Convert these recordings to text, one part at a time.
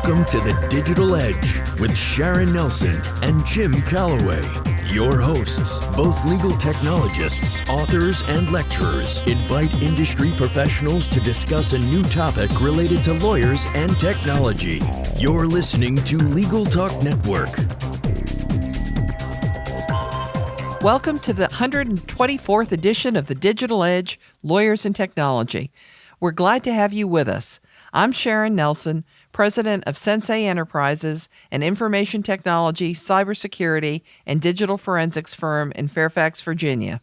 Welcome to the Digital Edge with Sharon Nelson and Jim Calloway. Your hosts, both legal technologists, authors, and lecturers, invite industry professionals to discuss a new topic related to lawyers and technology. You're listening to Legal Talk Network. Welcome to the 124th edition of the Digital Edge, Lawyers and Technology. We're glad to have you with us. I'm Sharon Nelson, president of Sensei Enterprises, an information technology, cybersecurity, and digital forensics firm in Fairfax, Virginia.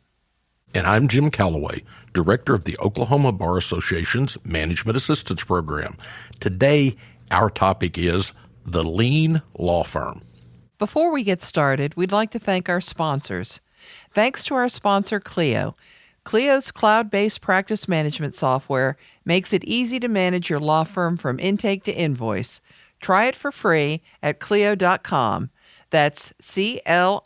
And I'm Jim Calloway, director of the Oklahoma Bar Association's Management Assistance Program. Today, our topic is the Lean Law Firm. Before we get started, we'd like to thank our sponsors. Thanks to our sponsor, Clio. Clio's cloud-based practice management software makes it easy to manage your law firm from intake to invoice. Try it for free at Clio.com. That's CLIO.com.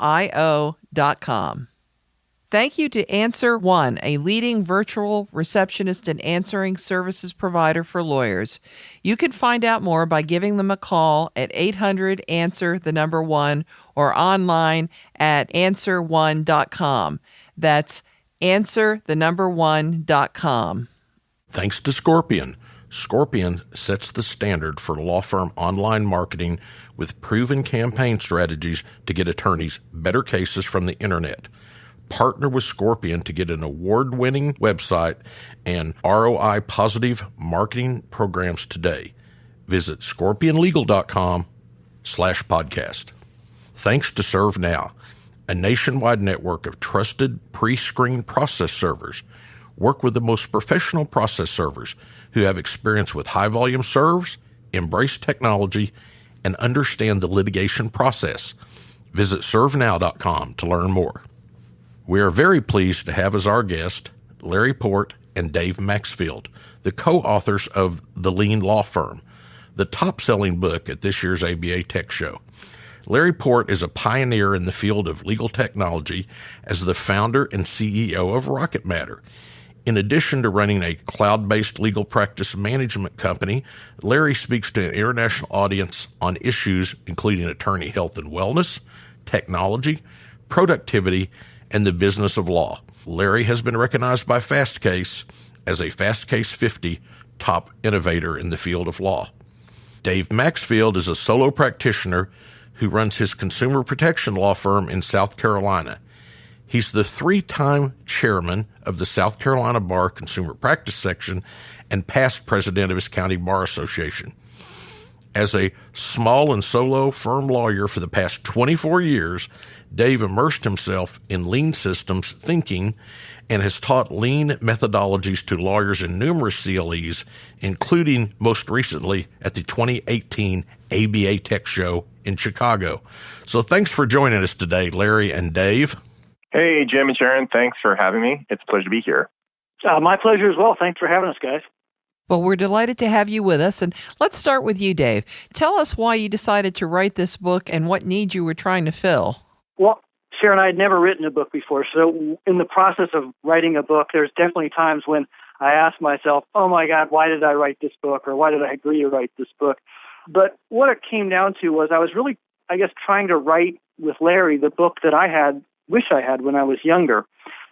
Thank you to Answer One, a leading virtual receptionist and answering services provider for lawyers. You can find out more by giving them a call at 800-ANSWER1 or online at answer1.com. That's answer1.com. Thanks to Scorpion. Scorpion sets the standard for law firm online marketing with proven campaign strategies to get attorneys better cases from the internet. Partner with Scorpion to get an award-winning website and ROI-positive marketing programs today. Visit scorpionlegal.com/podcast. Thanks to ServeNow, a nationwide network of trusted pre-screened process servers. Work with the most professional process servers who have experience with high-volume serves, embrace technology, and understand the litigation process. Visit servenow.com to learn more. We are very pleased to have as our guest Larry Port and Dave Maxfield, the co-authors of The Lean Law Firm, the top-selling book at this year's ABA Tech Show. Larry Port is a pioneer in the field of legal technology as the founder and CEO of Rocket Matter. In addition to running a cloud-based legal practice management company, Larry speaks to an international audience on issues including attorney health and wellness, technology, productivity, and the business of law. Larry has been recognized by Fastcase as a Fastcase 50 top innovator in the field of law. Dave Maxfield is a solo practitioner who runs his consumer protection law firm in South Carolina. He's the three-time chairman of the South Carolina Bar Consumer Practice Section and past president of his county bar association. As a small and solo firm lawyer for the past 24 years, Dave immersed himself in lean systems thinking and has taught lean methodologies to lawyers in numerous CLEs, including most recently at the 2018 ABA Tech Show in Chicago. So thanks for joining us today, Larry and Dave. Hey, Jim and Sharon. Thanks for having me. It's a pleasure to be here. My pleasure as well. Thanks for having us, guys. Well, we're delighted to have you with us. And let's start with you, Dave. Tell us why you decided to write this book and what needs you were trying to fill. Well, Sharon, I had never written a book before. So in the process of writing a book, there's definitely times when I ask myself, oh my God, why did I write this book? Or why did I agree to write this book? But what it came down to was I was really, trying to write with Larry the book that I wish I had when I was younger.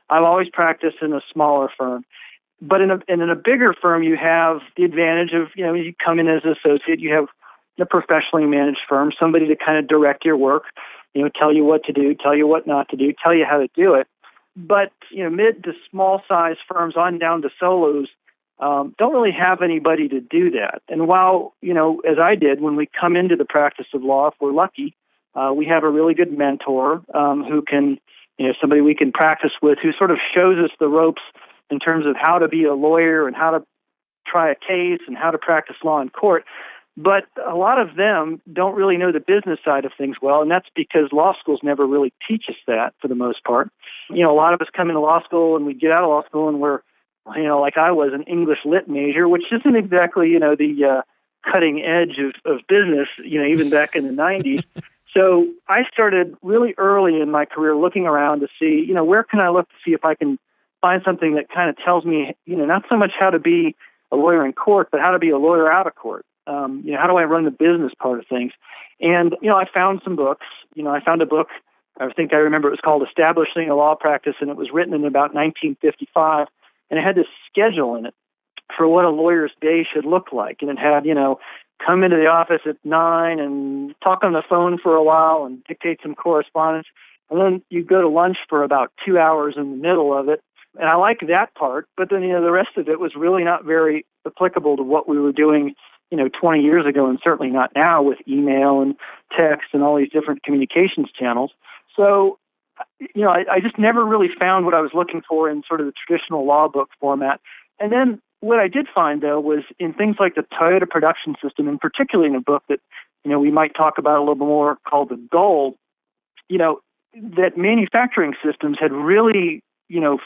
I've always practiced in a smaller firm. But in a bigger firm, you have the advantage of, you come in as an associate, you have a professionally managed firm, somebody to kind of direct your work, tell you what to do, tell you what not to do, tell you how to do it. But, mid to small size firms on down to solos don't really have anybody to do that. And while, as I did, when we come into the practice of law, if we're lucky, we have a really good mentor who can, somebody we can practice with who sort of shows us the ropes in terms of how to be a lawyer and how to try a case and how to practice law in court. But a lot of them don't really know the business side of things well, and that's because law schools never really teach us that for the most part. A lot of us come into law school and we get out of law school and we're, like I was, an English lit major, which isn't exactly, the cutting edge of business, even back in the 90s. So I started really early in my career looking around to see, where can I look to see if I can find something that kind of tells me, not so much how to be a lawyer in court, but how to be a lawyer out of court. How do I run the business part of things? And, I found some books. I found a book, I think I remember it was called Establishing a Law Practice, and it was written in about 1955, and it had this schedule in it for what a lawyer's day should look like. And it had, come into the office at 9 and talk on the phone for a while and dictate some correspondence. And then you go to lunch for about 2 hours in the middle of it. And I like that part, but then, the rest of it was really not very applicable to what we were doing, 20 years ago, and certainly not now with email and text and all these different communications channels. So, I just never really found what I was looking for in sort of the traditional law book format. And then what I did find, though, was in things like the Toyota production system, and particularly in a book that, we might talk about a little bit more called The Goal, that manufacturing systems had really,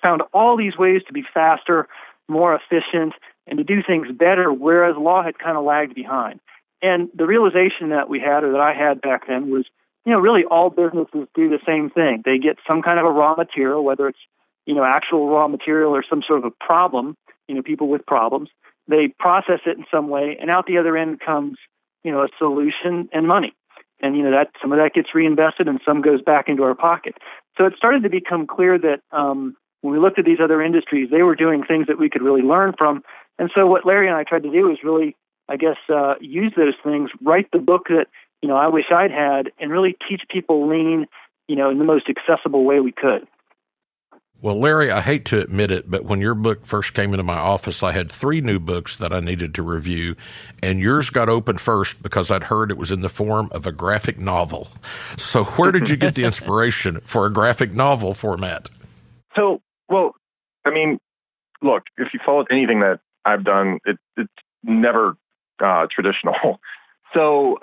found all these ways to be faster, more efficient, and to do things better, whereas law had kind of lagged behind. And the realization that we had, or that I had back then, was, really all businesses do the same thing. They get some kind of a raw material, whether it's, actual raw material or some sort of a problem, people with problems. They process it in some way, and out the other end comes, a solution and money. And, that some of that gets reinvested and some goes back into our pocket. So it started to become clear that when we looked at these other industries, they were doing things that we could really learn from. And so what Larry and I tried to do is really, use those things, write the book that, I wish I'd had, and really teach people lean, in the most accessible way we could. Well, Larry, I hate to admit it, but when your book first came into my office, I had 3 new books that I needed to review, and yours got opened first because I'd heard it was in the form of a graphic novel. So where did you get the inspiration for a graphic novel format? So, look, if you followed anything that I've done, it's never traditional. So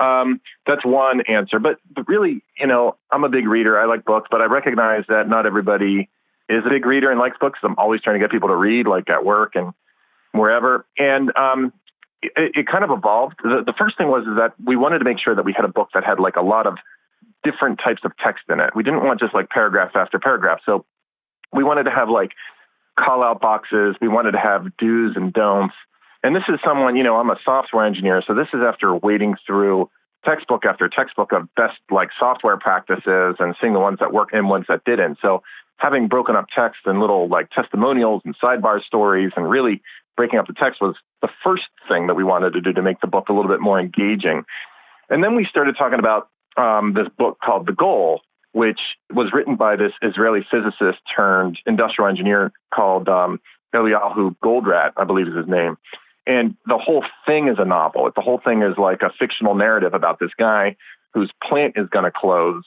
that's one answer. But really, I'm a big reader. I like books, but I recognize that not everybody is a big reader and likes books. I'm always trying to get people to read, like at work and wherever. And it kind of evolved. The first thing was that we wanted to make sure that we had a book that had like a lot of different types of text in it. We didn't want just like paragraph after paragraph. So we wanted to have like call out boxes. We wanted to have do's and don'ts. And this is someone, I'm a software engineer. So this is after wading through textbook after textbook of best like software practices and seeing the ones that work and ones that didn't. So having broken up text and little like testimonials and sidebar stories and really breaking up the text was the first thing that we wanted to do to make the book a little bit more engaging. And then we started talking about this book called The Goal, which was written by this Israeli physicist turned industrial engineer called Eliyahu Goldratt, I believe is his name. And the whole thing is a novel. The whole thing is like a fictional narrative about this guy whose plant is going to close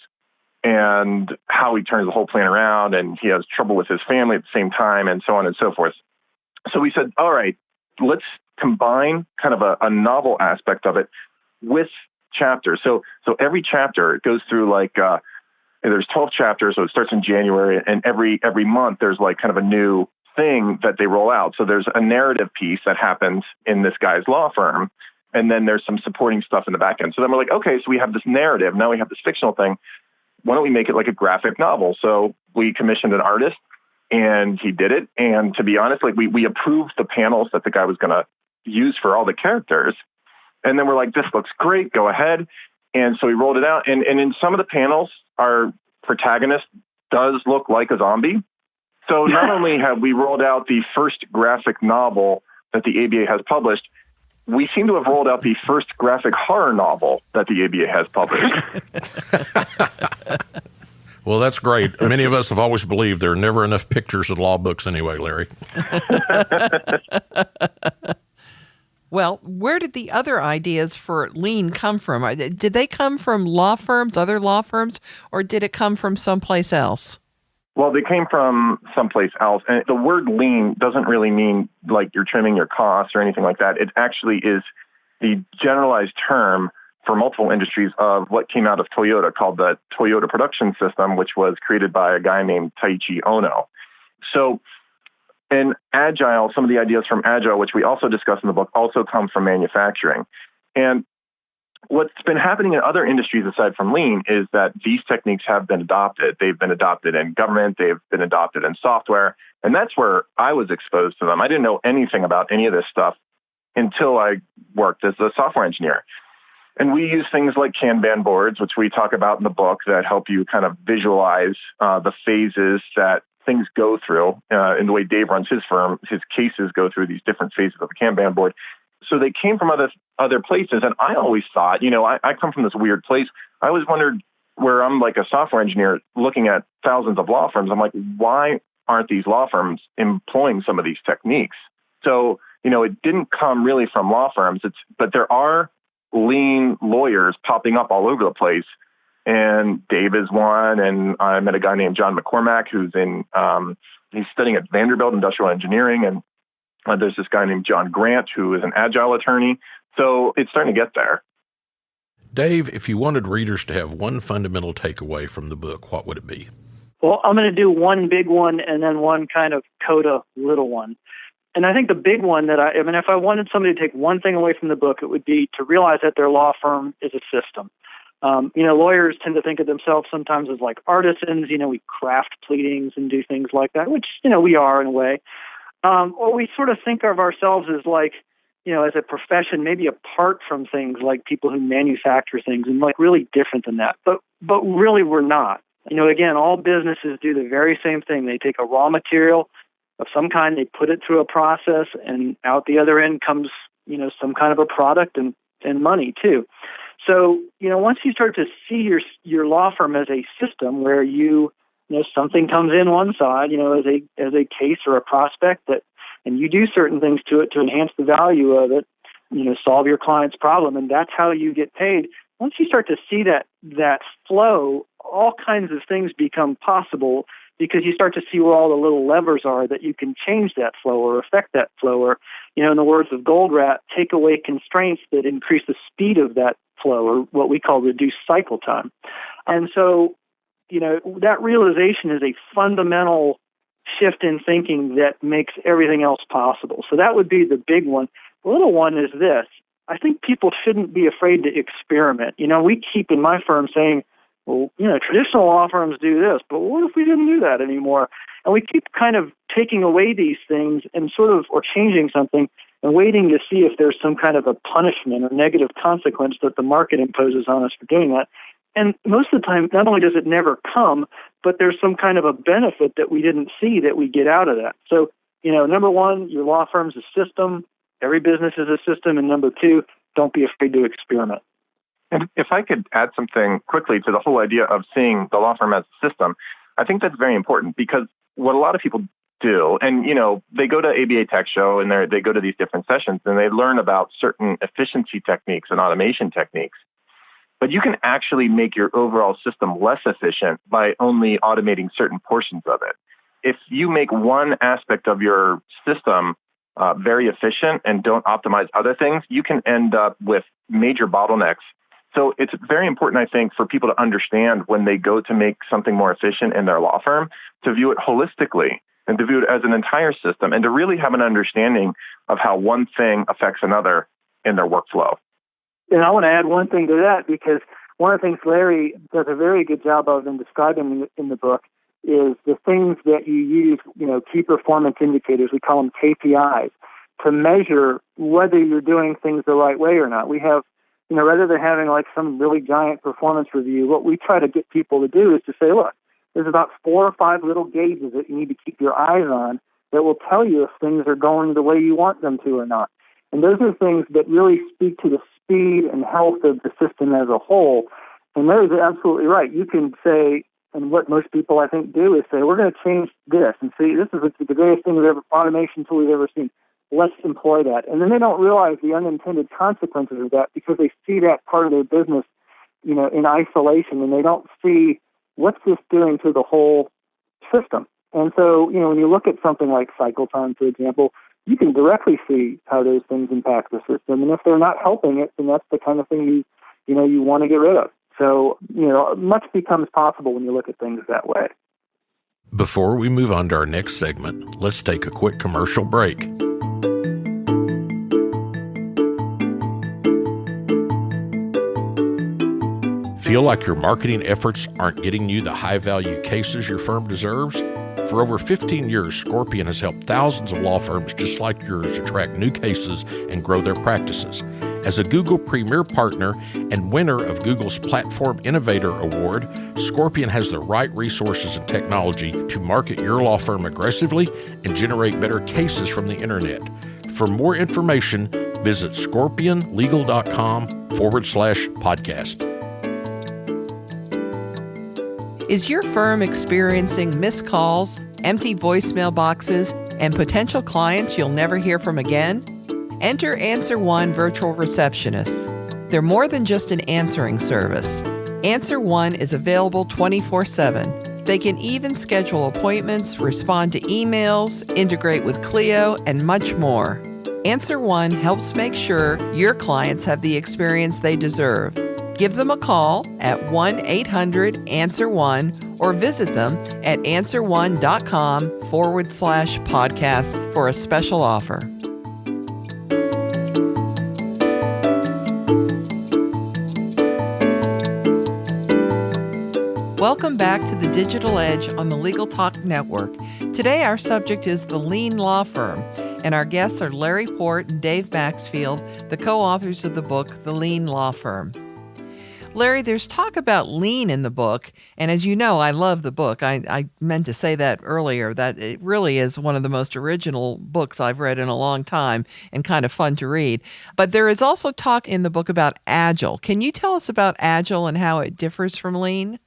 and how he turns the whole plant around, and he has trouble with his family at the same time, and so on and so forth. So we said, all right, let's combine kind of a novel aspect of it with chapters. So every chapter, it goes through like, there's 12 chapters, so it starts in January, and every month there's like kind of a new thing that they roll out. So there's a narrative piece that happens in this guy's law firm, and then there's some supporting stuff in the back end. So then we're like, okay, so we have this narrative. Now we have this fictional thing. Why don't we make it like a graphic novel? So we commissioned an artist, and he did it. And to be honest, like we approved the panels that the guy was going to use for all the characters. And then we're like, this looks great. Go ahead. And so we rolled it out. And in some of the panels, our protagonist does look like a zombie. So not only have we rolled out the first graphic novel that the ABA has published, we seem to have rolled out the first graphic horror novel that the ABA has published. Well, that's great. Many of us have always believed there are never enough pictures in law books anyway, Larry. Well, where did the other ideas for lean come from? Did they come from law firms, other law firms, or did it come from someplace else? Well, they came from someplace else. And the word lean doesn't really mean like you're trimming your costs or anything like that. It actually is the generalized term for multiple industries of what came out of Toyota called the Toyota production system, which was created by a guy named Taiichi Ohno. So in Agile, some of the ideas from Agile, which we also discuss in the book, also come from manufacturing. And what's been happening in other industries aside from lean is that these techniques have been adopted. They've been adopted in government. They've been adopted in software. And that's where I was exposed to them. I didn't know anything about any of this stuff until I worked as a software engineer. And we use things like Kanban boards, which we talk about in the book, that help you kind of visualize the phases that things go through. In the way Dave runs his firm, his cases go through these different phases of a Kanban board. So they came from other places. And I always thought, I come from this weird place. I always wondered, where I'm like a software engineer looking at thousands of law firms, I'm like, why aren't these law firms employing some of these techniques? So, it didn't come really from law firms, but there are lean lawyers popping up all over the place. And Dave is one, and I met a guy named John McCormack who's he's studying at Vanderbilt Industrial Engineering, and there's this guy named John Grant who is an agile attorney. So it's starting to get there. Dave, if you wanted readers to have one fundamental takeaway from the book, what would it be? Well, I'm going to do one big one and then one kind of coda little one. And I think the big one if I wanted somebody to take one thing away from the book, it would be to realize that their law firm is a system. Lawyers tend to think of themselves sometimes as like artisans. We craft pleadings and do things like that, which, we are in a way. Or we sort of think of ourselves as like, as a profession, maybe apart from things like people who manufacture things and like really different than that. But really we're not. Again, all businesses do the very same thing. They take a raw material of some kind, they put it through a process, and out the other end comes, some kind of a product and money too. So, once you start to see your law firm as a system where something comes in one side, as a case or a prospect and you do certain things to it to enhance the value of it, solve your client's problem, and that's how you get paid. Once you start to see that flow, all kinds of things become possible because you start to see where all the little levers are that you can change that flow or affect that flow, or, in the words of Goldratt, take away constraints that increase the speed of that flow, or what we call reduced cycle time. And so, that realization is a fundamental shift in thinking that makes everything else possible. So that would be the big one. The little one is this. I think people shouldn't be afraid to experiment. We keep in my firm saying, well, traditional law firms do this, but what if we didn't do that anymore? And we keep kind of taking away these things and or changing something and waiting to see if there's some kind of a punishment or negative consequence that the market imposes on us for doing that. And most of the time, not only does it never come, but there's some kind of a benefit that we didn't see that we get out of that. So, number one, your law firm's a system. Every business is a system. And number two, don't be afraid to experiment. And if I could add something quickly to the whole idea of seeing the law firm as a system, I think that's very important because what a lot of people do, and, they go to ABA Tech Show and they go to these different sessions and they learn about certain efficiency techniques and automation techniques. But you can actually make your overall system less efficient by only automating certain portions of it. If you make one aspect of your system very efficient and don't optimize other things, you can end up with major bottlenecks. So it's very important, I think, for people to understand when they go to make something more efficient in their law firm, to view it holistically and to view it as an entire system and to really have an understanding of how one thing affects another in their workflow. And I want to add one thing to that, because one of the things Larry does a very good job of in describing in the book is the things that you use, key performance indicators, we call them KPIs, to measure whether you're doing things the right way or not. We have, rather than having like some really giant performance review, what we try to get people to do is to say, look, there's about 4 or 5 little gauges that you need to keep your eyes on that will tell you if things are going the way you want them to or not. And those are things that really speak to the speed and health of the system as a whole. And Larry's absolutely right. You can say, and what most people I think do is say, we're going to change this and see, this is the greatest thing automation tool we've ever seen. Let's employ that. And then they don't realize the unintended consequences of that because they see that part of their business, in isolation, and they don't see what's this doing to the whole system. And so, when you look at something like cycle time, for example, you can directly see how those things impact the system. And if they're not helping it, then that's the kind of thing you want to get rid of. So, much becomes possible when you look at things that way. Before we move on to our next segment, let's take a quick commercial break. Feel like your marketing efforts aren't getting you the high-value cases your firm deserves? For over 15 years, Scorpion has helped thousands of law firms just like yours attract new cases and grow their practices. As a Google Premier Partner and winner of Google's Platform Innovator Award, Scorpion has the right resources and technology to market your law firm aggressively and generate better cases from the internet. For more information, visit scorpionlegal.com/podcast. Is your firm experiencing missed calls, empty voicemail boxes, and potential clients you'll never hear from again? Enter Answer One Virtual Receptionists. They're more than just an answering service. Answer One is available 24/7. They can even schedule appointments, respond to emails, integrate with Clio, and much more. Answer One helps make sure your clients have the experience they deserve. Give them a call at 1-800-ANSWER1 or visit them at answer1.com/podcast for a special offer. Welcome back to the Digital Edge on the Legal Talk Network. Today our subject is the Lien Law Firm, and our guests are Larry Port and Dave Maxfield, the co-authors of the book, The Lien Law Firm. Larry, there's talk about lien in the book, and as you know, I love the book. I meant to say that earlier, that it really is one of the most original books I've read in a long time and kind of fun to read. But there is also talk in the book about Agile. Can you tell us about Agile and how it differs from lien?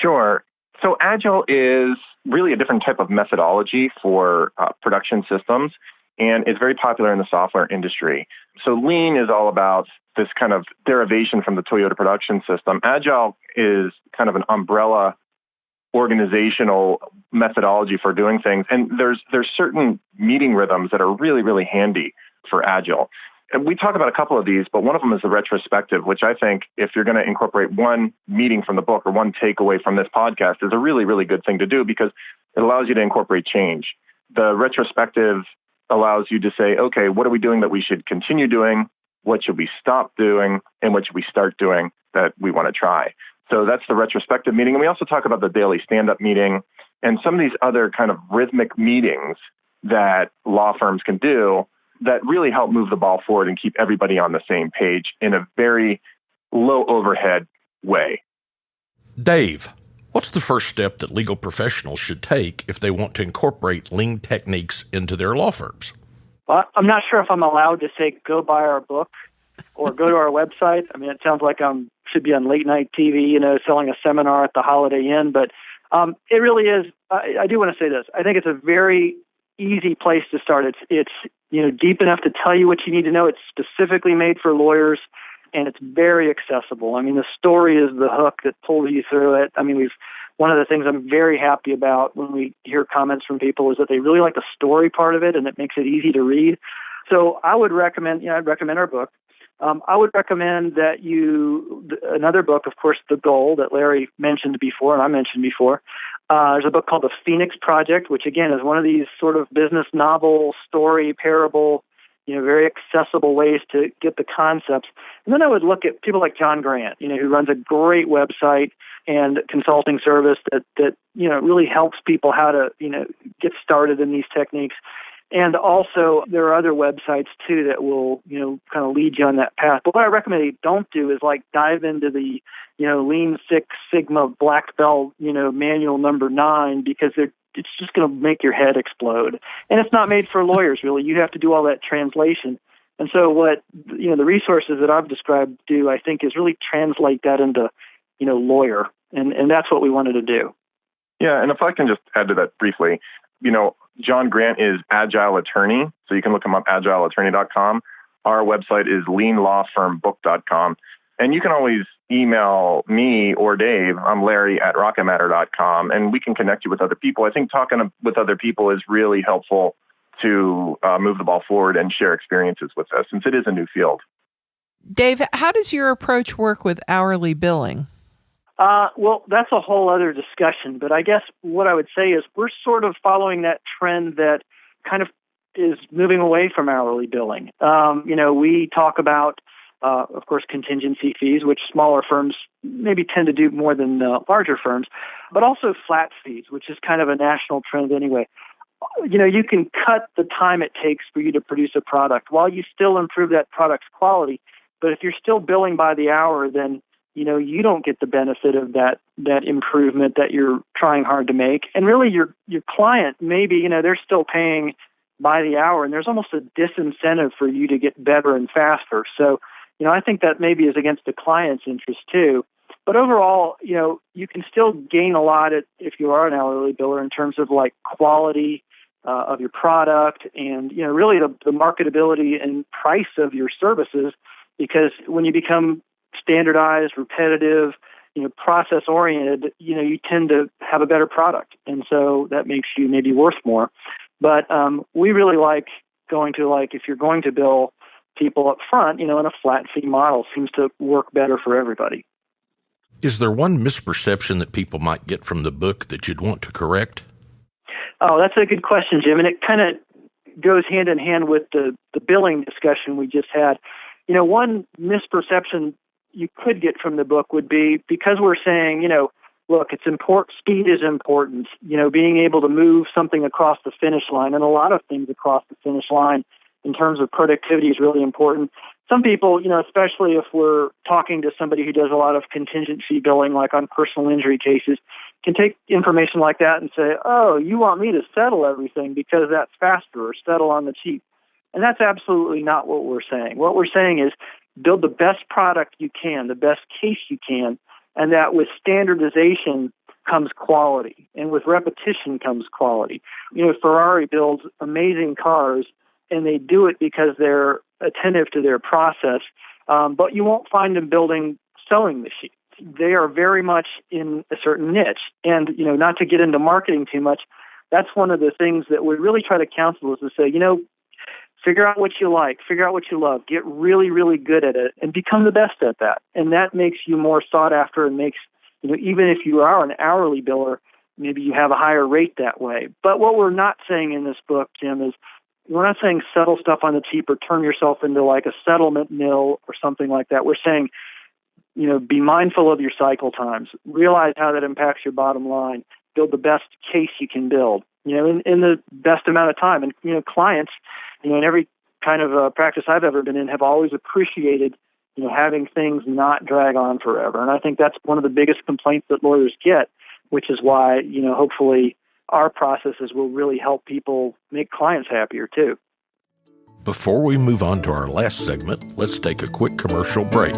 Sure. So Agile is really a different type of methodology for production systems, and it's very popular in the software industry. So Lean is all about this kind of derivation from the Toyota production system. Agile is kind of an umbrella organizational methodology for doing things. And there's certain meeting rhythms that are really, really handy for Agile. And we talk about a couple of these, but one of them is the retrospective, which I think if you're going to incorporate one meeting from the book or one takeaway from this podcast is a really, really good thing to do because it allows you to incorporate change. The retrospective allows you to say, okay, what are we doing that we should continue doing? What should we stop doing? And what should we start doing that we want to try? So that's the retrospective meeting. And we also talk about the daily stand-up meeting and some of these other kind of rhythmic meetings that law firms can do that really help move the ball forward and keep everybody on the same page in a very low overhead way. Dave, what's the first step that legal professionals should take if they want to incorporate lean techniques into their law firms? Well, I'm not sure if I'm allowed to say go buy our book or go to our website. I mean, it sounds like I should be on late night TV, selling a seminar at the Holiday Inn. But it really is. I do want to say this. I think it's a very easy place to start. It's deep enough to tell you what you need to know. It's specifically made for lawyers, and it's very accessible. I mean, the story is the hook that pulls you through it. I mean, one of the things I'm very happy about when we hear comments from people is that they really like the story part of it, and it makes it easy to read. So I would recommend, I'd recommend our book. I would recommend that another book, of course, The Goal that Larry mentioned before and I mentioned before. There's a book called The Phoenix Project, which again is one of these sort of business novel, story, parable, very accessible ways to get the concepts. And then I would look at people like John Grant, who runs a great website and consulting service that really helps people how to, get started in these techniques. And also, there are other websites, too, that will, kind of lead you on that path. But what I recommend you don't do is, dive into the, Lean Six Sigma Black Belt, manual number 9, because it's just going to make your head explode. And it's not made for lawyers, really. You have to do all that translation. And so what, the resources that I've described do, I think, is really translate that into, lawyer. And that's what we wanted to do. Yeah, and if I can just add to that briefly, John Grant is Agile Attorney, so you can look him up, agileattorney.com. Our website is leanlawfirmbook.com. And you can always email me or Dave. I'm Larry at rocketmatter.com, and we can connect you with other people. I think talking with other people is really helpful to move the ball forward and share experiences with us, since it is a new field. Dave, how does your approach work with hourly billing? Well, that's a whole other discussion, but I guess what I would say is we're sort of following that trend that kind of is moving away from hourly billing. We talk about Of course, contingency fees, which smaller firms maybe tend to do more than larger firms, but also flat fees, which is kind of a national trend anyway. You can cut the time it takes for you to produce a product while you still improve that product's quality. But if you're still billing by the hour, then you don't get the benefit of that improvement that you're trying hard to make. And really, your client, maybe, they're still paying by the hour, and there's almost a disincentive for you to get better and faster. So, I think that maybe is against the client's interest too. But overall, you can still gain a lot if you are an hourly biller in terms of like quality of your product and, really the marketability and price of your services, because when you become standardized, repetitive, process-oriented, you tend to have a better product. And so that makes you maybe worth more. But we really like going to, if you're going to bill people up front, in a flat fee model seems to work better for everybody. Is there one misperception that people might get from the book that you'd want to correct? Oh, that's a good question, Jim. And it kind of goes hand in hand with the billing discussion we just had. One misperception you could get from the book would be, because we're saying, look, it's important, speed is important, being able to move something across the finish line and a lot of things across the finish line in terms of productivity is really important. Some people, especially if we're talking to somebody who does a lot of contingency billing, like on personal injury cases, can take information like that and say, oh, you want me to settle everything because that's faster, or settle on the cheap. And that's absolutely not what we're saying. What we're saying is build the best product you can, the best case you can, and that with standardization comes quality, and with repetition comes quality. Ferrari builds amazing cars, and they do it because they're attentive to their process, but you won't find them building sewing machines. They are very much in a certain niche. And, not to get into marketing too much, that's one of the things that we really try to counsel is to say, figure out what you like, figure out what you love, get really, really good at it, and become the best at that. And that makes you more sought after and makes, even if you are an hourly biller, maybe you have a higher rate that way. But what we're not saying in this book, Jim, is we're not saying settle stuff on the cheap or turn yourself into like a settlement mill or something like that. We're saying, be mindful of your cycle times, realize how that impacts your bottom line, build the best case you can build, in the best amount of time. And, clients, in every kind of practice I've ever been in have always appreciated, having things not drag on forever. And I think that's one of the biggest complaints that lawyers get, which is why, hopefully our processes will really help people make clients happier too. Before we move on to our last segment, let's take a quick commercial break.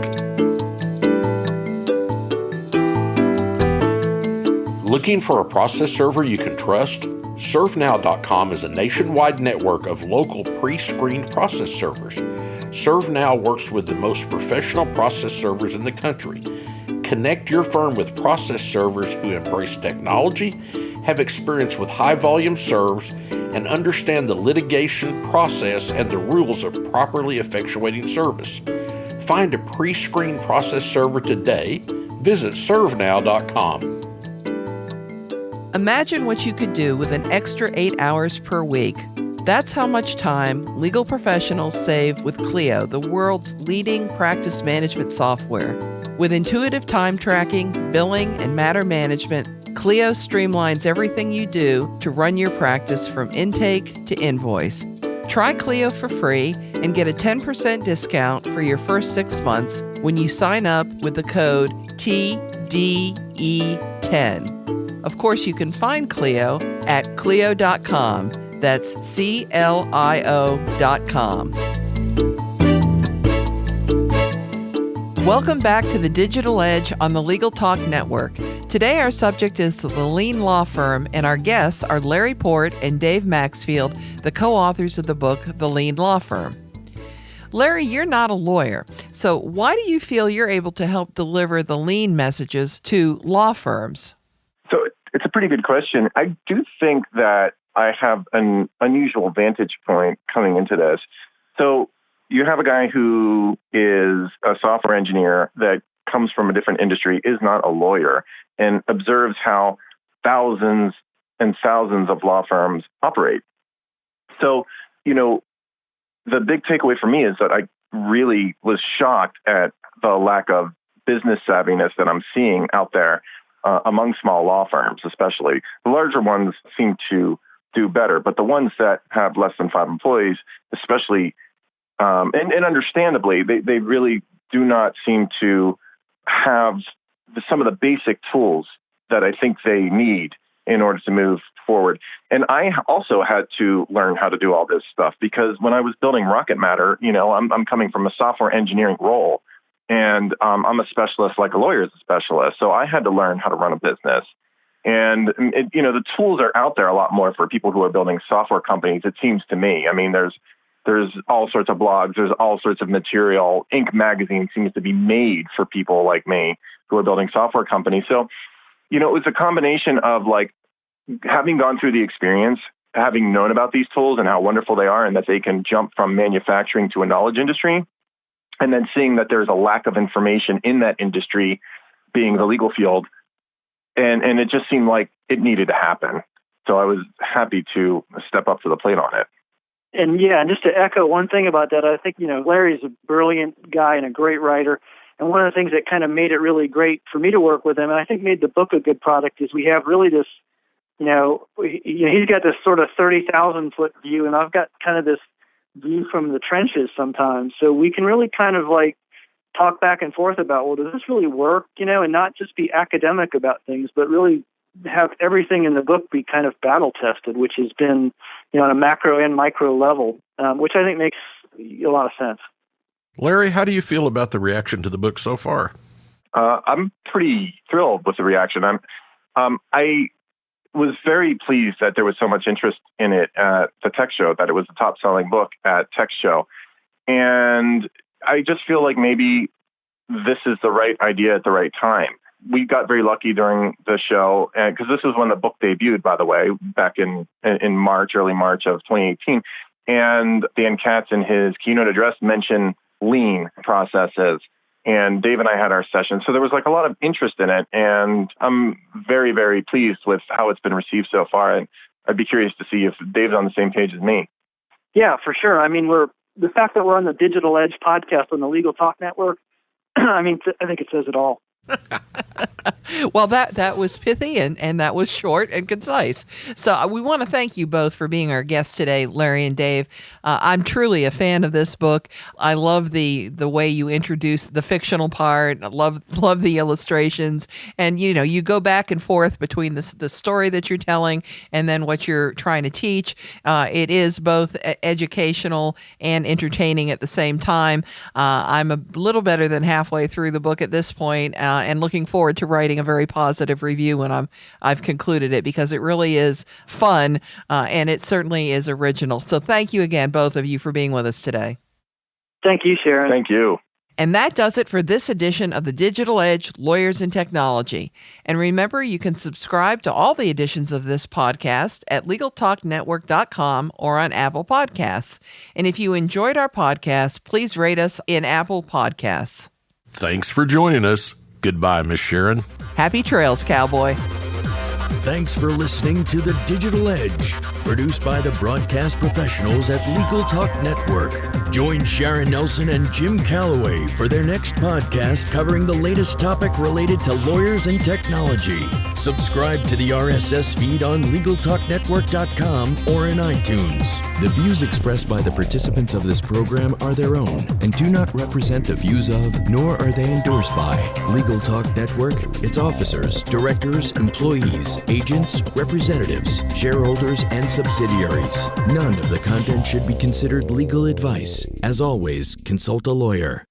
Looking for a process server you can trust? ServeNow.com is a nationwide network of local pre-screened process servers. ServeNow works with the most professional process servers in the country. Connect your firm with process servers who embrace technology, have experience with high-volume serves, and understand the litigation process and the rules of properly effectuating service. Find a pre-screened process server today. Visit ServeNow.com. Imagine what you could do with an extra 8 hours per week. That's how much time legal professionals save with Clio, the world's leading practice management software. With intuitive time tracking, billing, and matter management, Clio streamlines everything you do to run your practice from intake to invoice. Try Clio for free and get a 10% discount for your first 6 months when you sign up with the code TDE10. Of course, you can find Clio at Clio.com. That's CLIO.com. Welcome back to the Digital Edge on the Legal Talk Network. Today our subject is the Lien Law Firm, and our guests are Larry Port and Dave Maxfield, the co-authors of the book, The Lien Law Firm. Larry, you're not a lawyer, so why do you feel you're able to help deliver the lien messages to law firms? So it's a pretty good question. I do think that I have an unusual vantage point coming into this. So you have a guy who is a software engineer that comes from a different industry, is not a lawyer, and observes how thousands and thousands of law firms operate. So, the big takeaway for me is that really was shocked at the lack of business savviness that I'm seeing out there among small law firms, especially. The larger ones seem to do better, but the ones that have less than 5 employees, especially, and understandably, they really do not seem to have some of the basic tools that I think they need in order to move forward. And I also had to learn how to do all this stuff because when I was building Rocket Matter, I'm coming from a software engineering role, and I'm a specialist like a lawyer is a specialist. So I had to learn how to run a business. And, the tools are out there a lot more for people who are building software companies, it seems to me. I mean, there's all sorts of blogs, there's all sorts of material. Inc. magazine seems to be made for people like me who are building software companies. So, it was a combination of like having gone through the experience, having known about these tools and how wonderful they are and that they can jump from manufacturing to a knowledge industry, and then seeing that there's a lack of information in that industry, being the legal field. And it just seemed like it needed to happen. So I was happy to step up to the plate on it. And just to echo one thing about that, I think, Larry's a brilliant guy and a great writer. And one of the things that kind of made it really great for me to work with him, and I think made the book a good product, is we have really this, he's got this sort of 30,000-foot view, and I've got kind of this view from the trenches sometimes. So we can really kind of like talk back and forth about, well, does this really work, and not just be academic about things, but really have everything in the book be kind of battle tested, which has been, on a macro and micro level, which I think makes a lot of sense. Larry, how do you feel about the reaction to the book so far? I'm pretty thrilled with the reaction. I was very pleased that there was so much interest in it at the Tech Show, that it was the top-selling book at Tech Show. And I just feel like maybe this is the right idea at the right time. We got very lucky during the show, because this was when the book debuted, by the way, back in March, early March of 2018. And Dan Katz in his keynote address mentioned lean processes. And Dave and I had our session. So there was like a lot of interest in it. And I'm very, very pleased with how it's been received so far. And I'd be curious to see if Dave's on the same page as me. Yeah, for sure. I mean, the fact that we're on the Digital Edge podcast on the Legal Talk Network, I think it says it all. Well, that was pithy and that was short and concise. So we want to thank you both for being our guests today, Larry and Dave. I'm truly a fan of this book. I love the way you introduce the fictional part. I love the illustrations, and you go back and forth between the story that you're telling and then what you're trying to teach. It is both educational and entertaining at the same time. I'm a little better than halfway through the book at this point, and looking forward to writing a very positive review when I've concluded it, because it really is fun, and it certainly is original. So thank you again, both of you, for being with us today. Thank you, Sharon. Thank you. And that does it for this edition of the Digital Edge Lawyers and Technology. And remember, you can subscribe to all the editions of this podcast at LegalTalkNetwork.com or on Apple Podcasts. And if you enjoyed our podcast, please rate us in Apple Podcasts. Thanks for joining us. Goodbye, Miss Sharon. Happy trails, cowboy. Thanks for listening to The Digital Edge, produced by the broadcast professionals at Legal Talk Network. Join Sharon Nelson and Jim Calloway for their next podcast covering the latest topic related to lawyers and technology. Subscribe to the RSS feed on LegalTalkNetwork.com or in iTunes. The views expressed by the participants of this program are their own and do not represent the views of, nor are they endorsed by, Legal Talk Network, its officers, directors, employees, agents, representatives, shareholders, and subsidiaries. None of the content should be considered legal advice. As always, consult a lawyer.